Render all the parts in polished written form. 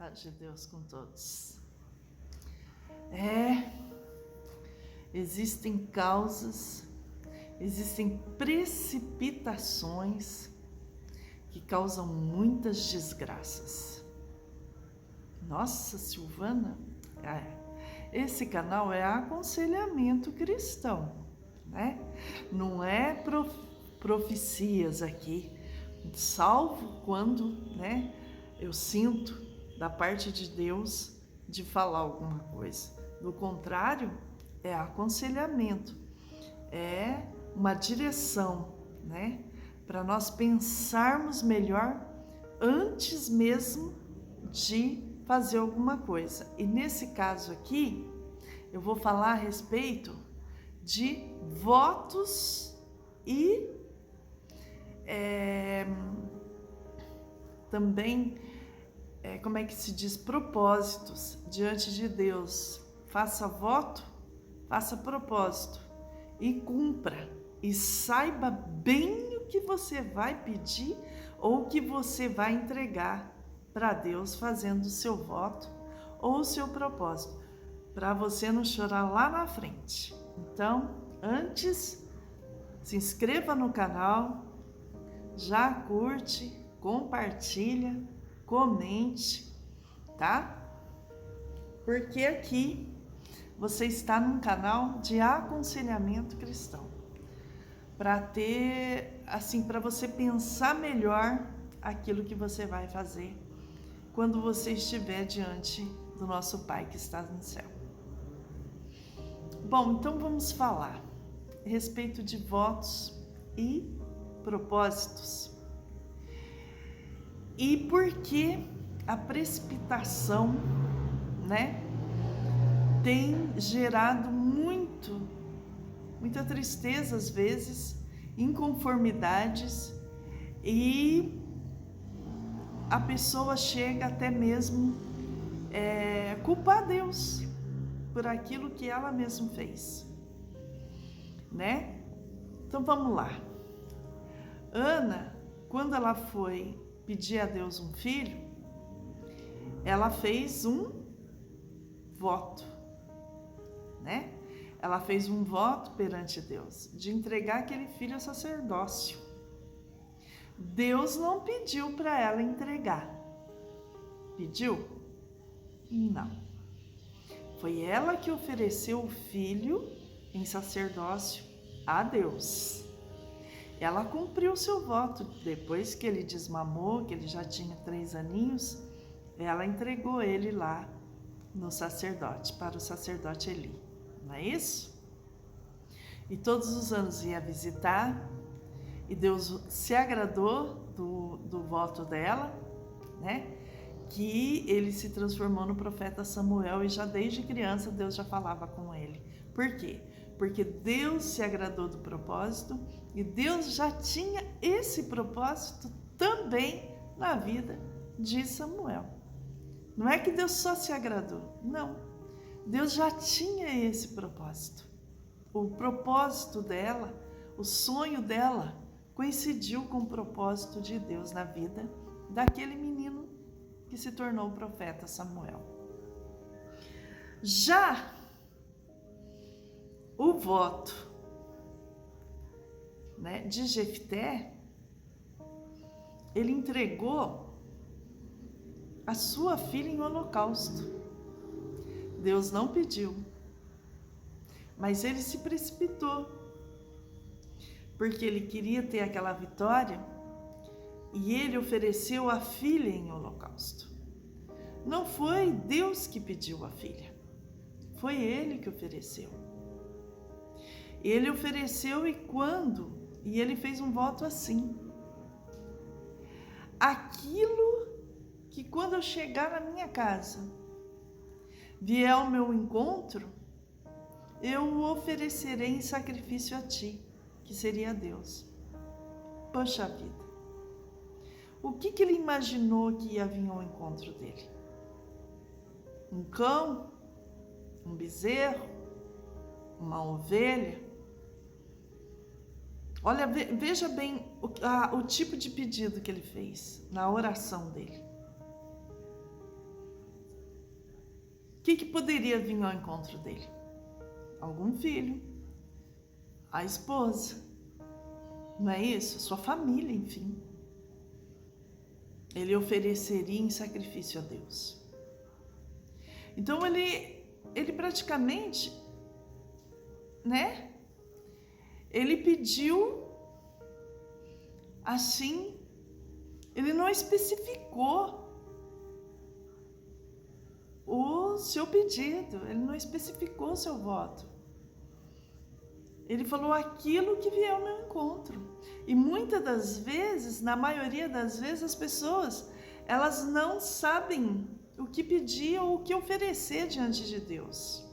Paz de Deus com todos. Existem causas, existem precipitações que causam muitas desgraças. Nossa, Silvana, esse canal é aconselhamento cristão, né? Não é profecias aqui, salvo quando, né, eu sinto da parte de Deus de falar alguma coisa. Do contrário, é aconselhamento, é uma direção, né, para nós pensarmos melhor antes mesmo de fazer alguma coisa. E nesse caso aqui, eu vou falar a respeito de votos e também, como é que se diz, propósitos diante de Deus. Faça voto, faça propósito e cumpra. E saiba bem o que você vai pedir ou o que você vai entregar para Deus fazendo o seu voto ou o seu propósito, para você não chorar lá na frente. Então, antes, se inscreva no canal, já curte, compartilha, comente, tá? Porque aqui você está num canal de aconselhamento cristão, para ter, assim, para você pensar melhor aquilo que você vai fazer quando você estiver diante do nosso Pai que está no céu. Bom, então vamos falar a respeito de votos e propósitos. E por que a precipitação, né, tem gerado muita tristeza às vezes, inconformidades, e a pessoa chega até mesmo culpar Deus por aquilo que ela mesma fez, né? Então vamos lá. Ana, quando ela foi pedir a Deus um filho, ela fez um voto, né? Ela fez um voto perante Deus de entregar aquele filho ao sacerdócio. Deus não pediu para ela entregar. Pediu? Não. Foi ela que ofereceu o filho em sacerdócio a Deus. Ela cumpriu o seu voto. Depois que ele desmamou, que ele já tinha 3 aninhos, ela entregou ele lá no sacerdote, para o sacerdote Eli. Não é isso? E todos os anos ia visitar, e Deus se agradou do voto dela, né? Que ele se transformou no profeta Samuel, e já desde criança Deus já falava com ele. Por quê? Porque Deus se agradou do propósito, e Deus já tinha esse propósito também na vida de Samuel. Não é que Deus só se agradou, não. Deus já tinha esse propósito. O propósito dela, o sonho dela, coincidiu com o propósito de Deus na vida daquele menino que se tornou o profeta Samuel. Já o voto, né, de Jefté, ele entregou a sua filha em holocausto. Deus não pediu, mas ele se precipitou, porque ele queria ter aquela vitória, e ele ofereceu a filha em holocausto. Não foi Deus que pediu a filha, foi ele que ofereceu. Ele ofereceu, e ele fez um voto assim: aquilo que quando eu chegar na minha casa, vier ao meu encontro, eu o oferecerei em sacrifício a ti, que seria Deus. Poxa vida! O que ele imaginou que ia vir ao encontro dele? Um cão? Um bezerro? Uma ovelha? Olha, veja bem o tipo de pedido que ele fez na oração dele. que poderia vir ao encontro dele? Algum filho, a esposa, não é isso? Sua família, enfim. Ele ofereceria em sacrifício a Deus. Então ele praticamente, né? Ele pediu assim, ele não especificou o seu pedido, ele não especificou o seu voto. Ele falou aquilo que vier ao meu encontro. E muitas das vezes, na maioria das vezes, as pessoas, elas não sabem o que pedir ou o que oferecer diante de Deus.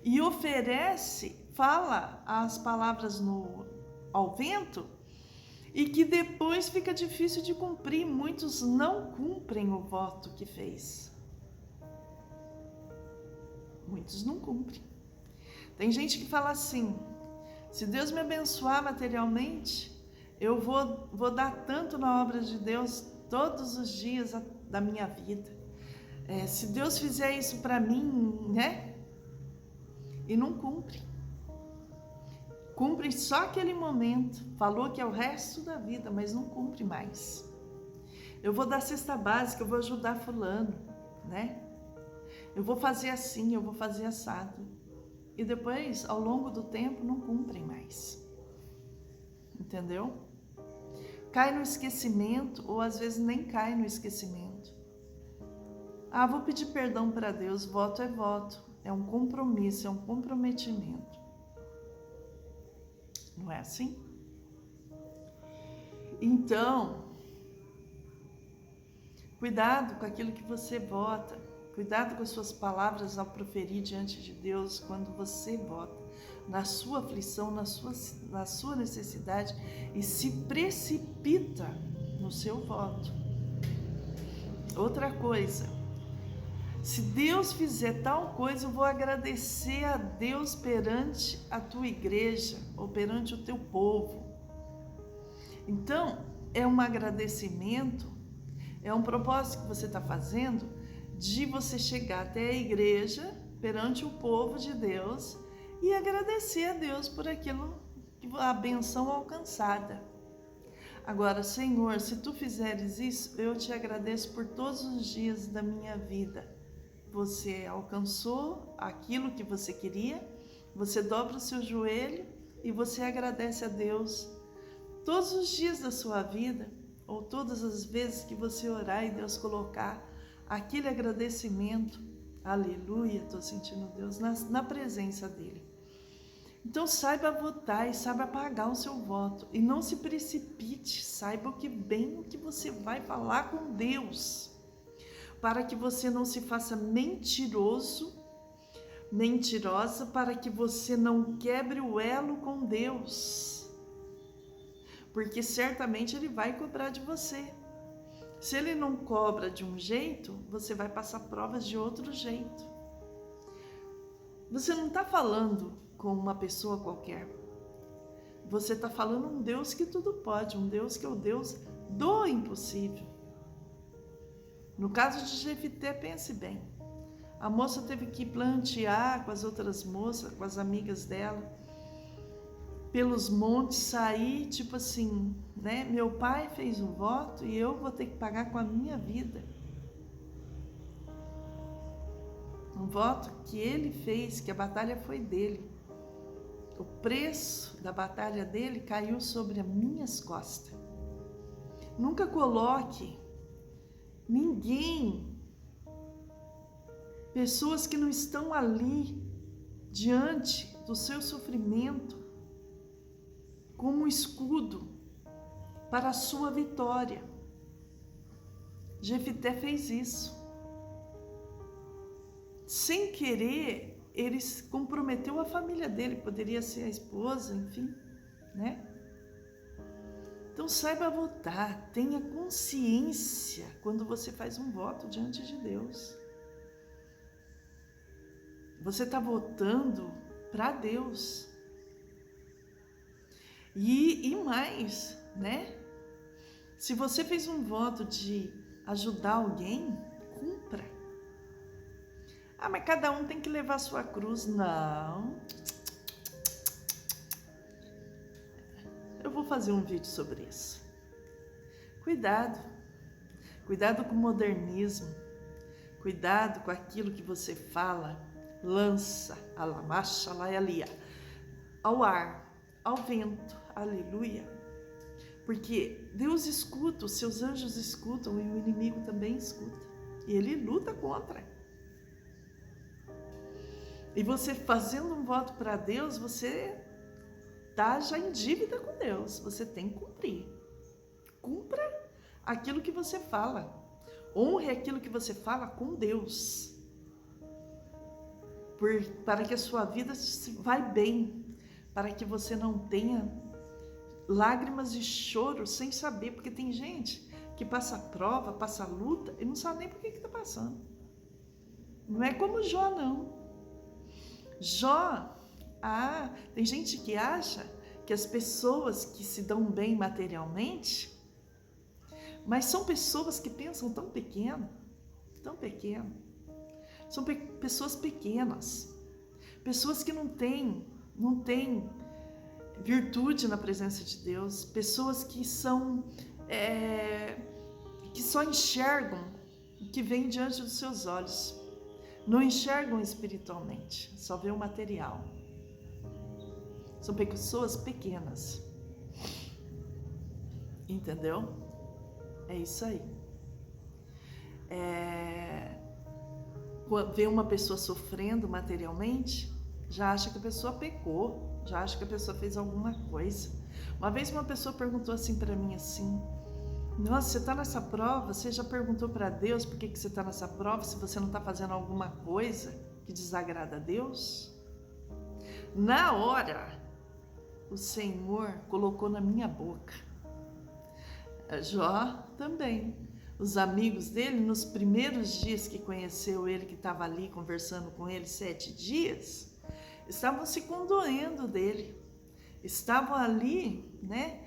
E oferece, fala as palavras ao vento, e que depois fica difícil de cumprir. Muitos não cumprem o voto que fez. Muitos não cumprem. Tem gente que fala assim: se Deus me abençoar materialmente, eu vou dar tanto na obra de Deus todos os dias da minha vida. Se Deus fizer isso para mim, né? E não cumpre. Cumpre só aquele momento. Falou que é o resto da vida, mas não cumpre mais. Eu vou dar cesta básica, eu vou ajudar fulano, né? Eu vou fazer assim, eu vou fazer assado. E depois, ao longo do tempo, não cumprem mais. Entendeu? Cai no esquecimento, ou às vezes nem cai no esquecimento. Vou pedir perdão para Deus. Voto é voto. É um compromisso, é um comprometimento. Não é assim? Então, cuidado com aquilo que você vota. Cuidado com as suas palavras ao proferir diante de Deus quando você vota, na sua aflição, na sua necessidade, e se precipita no seu voto. Outra coisa, se Deus fizer tal coisa, eu vou agradecer a Deus perante a tua igreja ou perante o teu povo. Então, é um agradecimento, é um propósito que você está fazendo de você chegar até a igreja, perante o povo de Deus, e agradecer a Deus por aquilo, a benção alcançada. Agora, Senhor, se tu fizeres isso, eu te agradeço por todos os dias da minha vida. Você alcançou aquilo que você queria, você dobra o seu joelho e você agradece a Deus todos os dias da sua vida, ou todas as vezes que você orar e Deus colocar aquele agradecimento, aleluia, estou sentindo Deus na presença dele. Então saiba votar e saiba pagar o seu voto, e não se precipite, saiba o que você vai falar com Deus, para que você não se faça mentiroso, mentirosa, para que você não quebre o elo com Deus, porque certamente Ele vai cobrar de você. Se Ele não cobra de um jeito, você vai passar provas de outro jeito. Você não está falando com uma pessoa qualquer. Você está falando um Deus que tudo pode, um Deus que é o Deus do impossível. No caso de Jefité, pense bem. A moça teve que plantear com as outras moças, com as amigas dela, pelos montes, sair, tipo assim, né? Meu pai fez um voto e eu vou ter que pagar com a minha vida. Um voto que ele fez, que a batalha foi dele. O preço da batalha dele caiu sobre as minhas costas. Nunca coloque ninguém, pessoas que não estão ali diante do seu sofrimento, como um escudo para a sua vitória. Jefité fez isso. Sem querer, ele comprometeu a família dele, poderia ser a esposa, enfim, né? Então saiba votar, tenha consciência quando você faz um voto diante de Deus. Você está votando para Deus. E mais, né? Se você fez um voto de ajudar alguém, cumpra. Ah, mas cada um tem que levar a sua cruz. Não. Eu vou fazer um vídeo sobre isso. Cuidado. Cuidado com o modernismo. Cuidado com aquilo que você fala. Lança, alamacha, laialia, ao ar, ao vento. Aleluia. Porque Deus escuta, os seus anjos escutam e o inimigo também escuta. E ele luta contra. E você fazendo um voto para Deus, você está já em dívida com Deus. Você tem que cumprir. Cumpra aquilo que você fala. Honre aquilo que você fala com Deus. Para que a sua vida vá bem. Para que você não tenha lágrimas e choro sem saber. Porque tem gente que passa prova, passa luta e não sabe nem por que está passando. Não é como Jó, não. Jó, tem gente que acha que as pessoas que se dão bem materialmente, mas são pessoas que pensam tão pequeno, são pessoas pequenas, pessoas que não têm virtude na presença de Deus, pessoas que que só enxergam o que vem diante dos seus olhos. Não enxergam espiritualmente, só vê o material. São pessoas pequenas. Entendeu? É isso aí. Vê uma pessoa sofrendo materialmente, já acha que a pessoa pecou, já acha que a pessoa fez alguma coisa. Uma vez uma pessoa perguntou assim para mim assim: nossa, você está nessa prova, você já perguntou para Deus por que você está nessa prova, se você não está fazendo alguma coisa que desagrada a Deus? Na hora, o Senhor colocou na minha boca. Jó também. Os amigos dele, nos primeiros dias que conheceu ele, que estava ali conversando com ele 7 dias, estavam se condoendo dele. Estavam ali, né?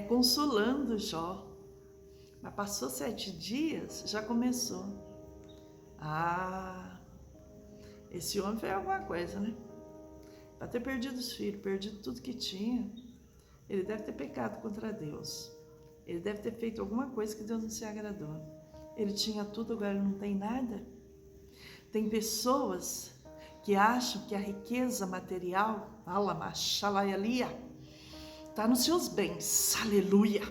Consolando Jó. Mas passou 7 dias, já começou. Esse homem fez alguma coisa, né? Para ter perdido os filhos, perdido tudo que tinha, ele deve ter pecado contra Deus. Ele deve ter feito alguma coisa que Deus não se agradou. Ele tinha tudo, agora ele não tem nada. Tem pessoas que acham que a riqueza material, está nos seus bens, aleluia.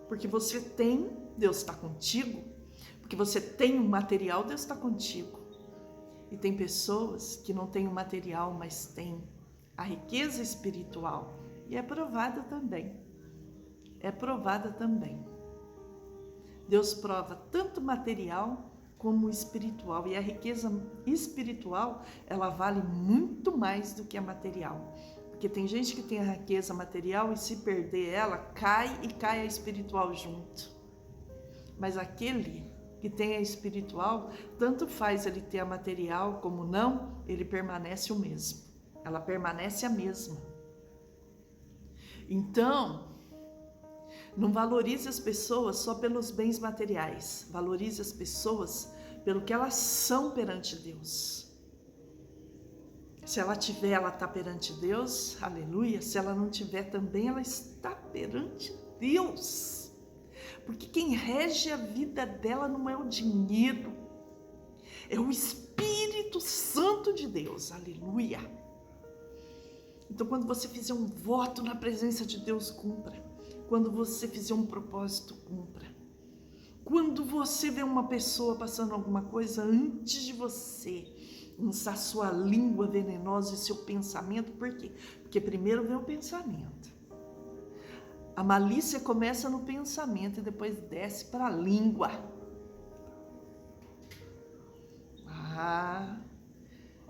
Porque você tem, Deus está contigo. Porque você tem o material, Deus está contigo. E tem pessoas que não têm o material, mas têm a riqueza espiritual. E é provada também. Deus prova tanto material como espiritual. E a riqueza espiritual, ela vale muito mais do que a material. Porque tem gente que tem a riqueza material e se perder ela, cai a espiritual junto. Mas aquele que tem a espiritual, tanto faz ele ter a material como não, ele permanece o mesmo. Ela permanece a mesma. Então, não valorize as pessoas só pelos bens materiais. Valorize as pessoas pelo que elas são perante Deus. Se ela tiver, ela está perante Deus, aleluia. Se ela não tiver também, ela está perante Deus. Porque quem rege a vida dela não é o dinheiro, é o Espírito Santo de Deus, aleluia. Então, quando você fizer um voto na presença de Deus, cumpra. Quando você fizer um propósito, cumpra. Quando você vê uma pessoa passando alguma coisa, antes de você usar sua língua venenosa e seu pensamento, por quê? Porque primeiro vem o pensamento. A malícia começa no pensamento e depois desce para a língua.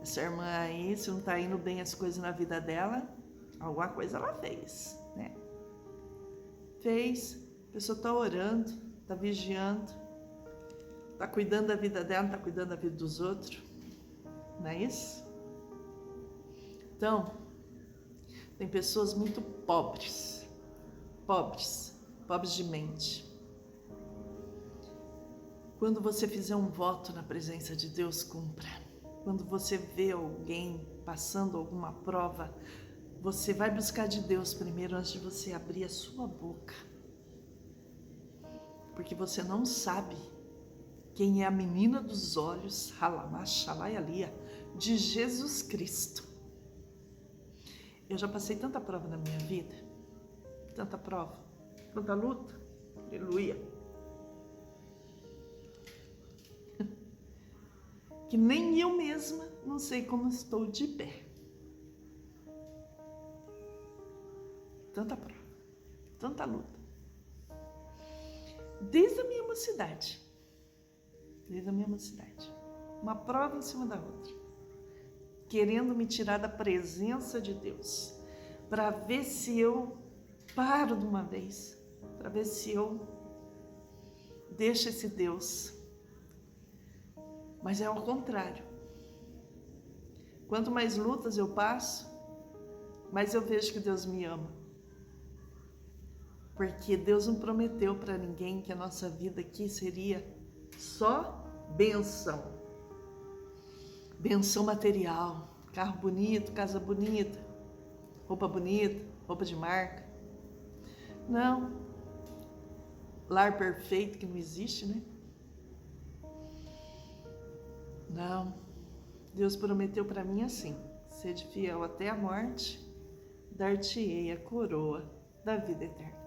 Essa irmã aí, se não está indo bem as coisas na vida dela, alguma coisa ela fez, né? A pessoa está orando, está vigiando, está cuidando da vida dela, não está cuidando da vida dos outros, não é isso? Então, tem pessoas muito pobres de mente. Quando você fizer um voto na presença de Deus, cumpra. Quando você vê alguém passando alguma prova, você vai buscar de Deus primeiro antes de você abrir a sua boca. Porque você não sabe quem é a menina dos olhos, de Jesus Cristo. Eu já passei tanta prova na minha vida, tanta prova, tanta luta, aleluia, que nem eu mesma não sei como estou de pé. Tanta prova, tanta luta. Desde a minha mocidade, uma prova em cima da outra, querendo me tirar da presença de Deus, para ver se eu paro de uma vez, para ver se eu deixo esse Deus. Mas é ao contrário. Quanto mais lutas eu passo, mais eu vejo que Deus me ama. Porque Deus não prometeu para ninguém que a nossa vida aqui seria só bênção. Benção material, carro bonito, casa bonita, roupa de marca. Não. Lar perfeito que não existe, né? Não. Deus prometeu para mim assim: sede fiel até a morte, dar-te-ei a coroa da vida eterna.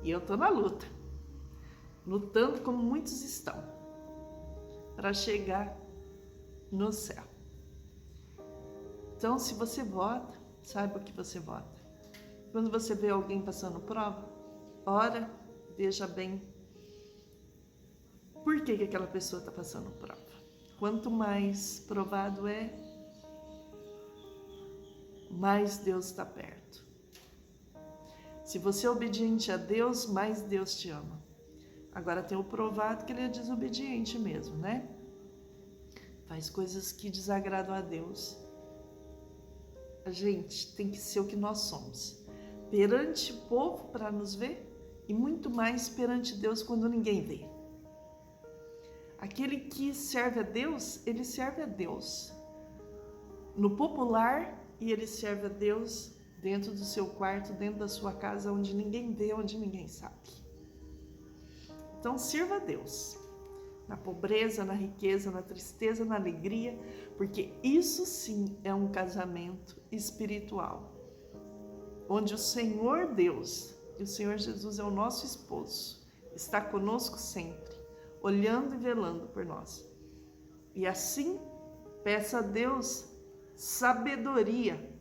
E eu tô na luta, lutando como muitos estão, para chegar no céu. Então, se você vota, saiba o que você vota. Quando você vê alguém passando prova, ora, veja bem por que aquela pessoa está passando prova. Quanto mais provado é, mais Deus está perto. Se você é obediente a Deus, mais Deus te ama. Agora tem o provado que ele é desobediente mesmo, né? Faz coisas que desagradam a Deus. A gente tem que ser o que nós somos. Perante o povo para nos ver e muito mais perante Deus quando ninguém vê. Aquele que serve a Deus, ele serve a Deus no popular e ele serve a Deus dentro do seu quarto, dentro da sua casa, onde ninguém vê, onde ninguém sabe. Então sirva a Deus, na pobreza, na riqueza, na tristeza, na alegria, porque isso sim é um casamento espiritual, onde o Senhor Deus, e o Senhor Jesus é o nosso esposo, está conosco sempre, olhando e velando por nós. E assim, peça a Deus sabedoria.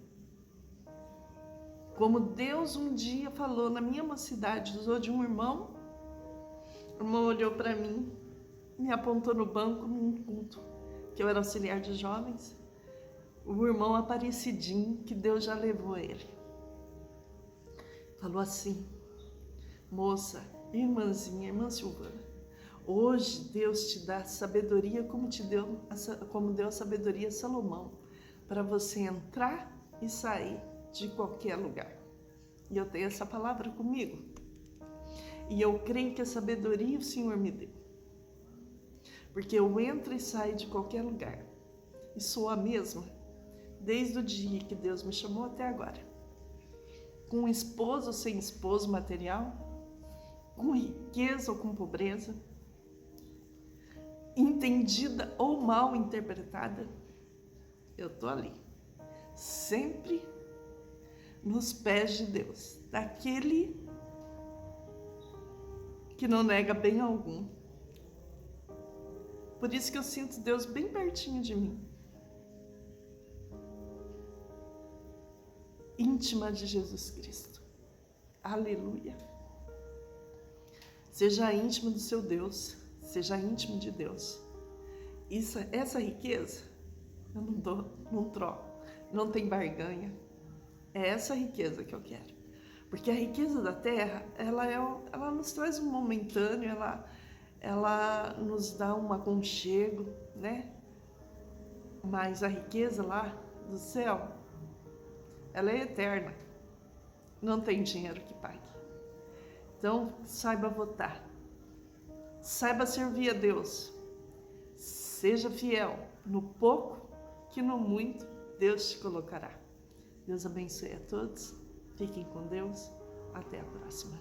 Como Deus um dia falou na minha mocidade, usou de um irmão, o irmão olhou para mim, me apontou no banco num culto, que eu era auxiliar de jovens, o irmão Aparecidinho, que Deus já levou ele. Falou assim: moça, irmãzinha, irmã Silvana, hoje Deus te dá sabedoria como deu a sabedoria a Salomão, para você entrar e sair de qualquer lugar. E eu tenho essa palavra comigo. E eu creio que a sabedoria o Senhor me deu. Porque eu entro e saio de qualquer lugar. E sou a mesma desde o dia que Deus me chamou até agora. Com esposo ou sem esposo material, com riqueza ou com pobreza, entendida ou mal interpretada, eu tô ali, sempre nos pés de Deus, daquele que não nega bem algum. Por isso que eu sinto Deus bem pertinho de mim. Íntima de Jesus Cristo. Aleluia. Seja íntimo do seu Deus, seja íntimo de Deus. Essa riqueza, eu não dou, não troco, não tem barganha. É essa riqueza que eu quero. Porque a riqueza da terra, ela nos traz um momentâneo, ela nos dá um aconchego, né? Mas a riqueza lá do céu, ela é eterna. Não tem dinheiro que pague. Então, saiba votar. Saiba servir a Deus. Seja fiel no pouco, que no muito Deus te colocará. Deus abençoe a todos. Fiquem com Deus. Até a próxima.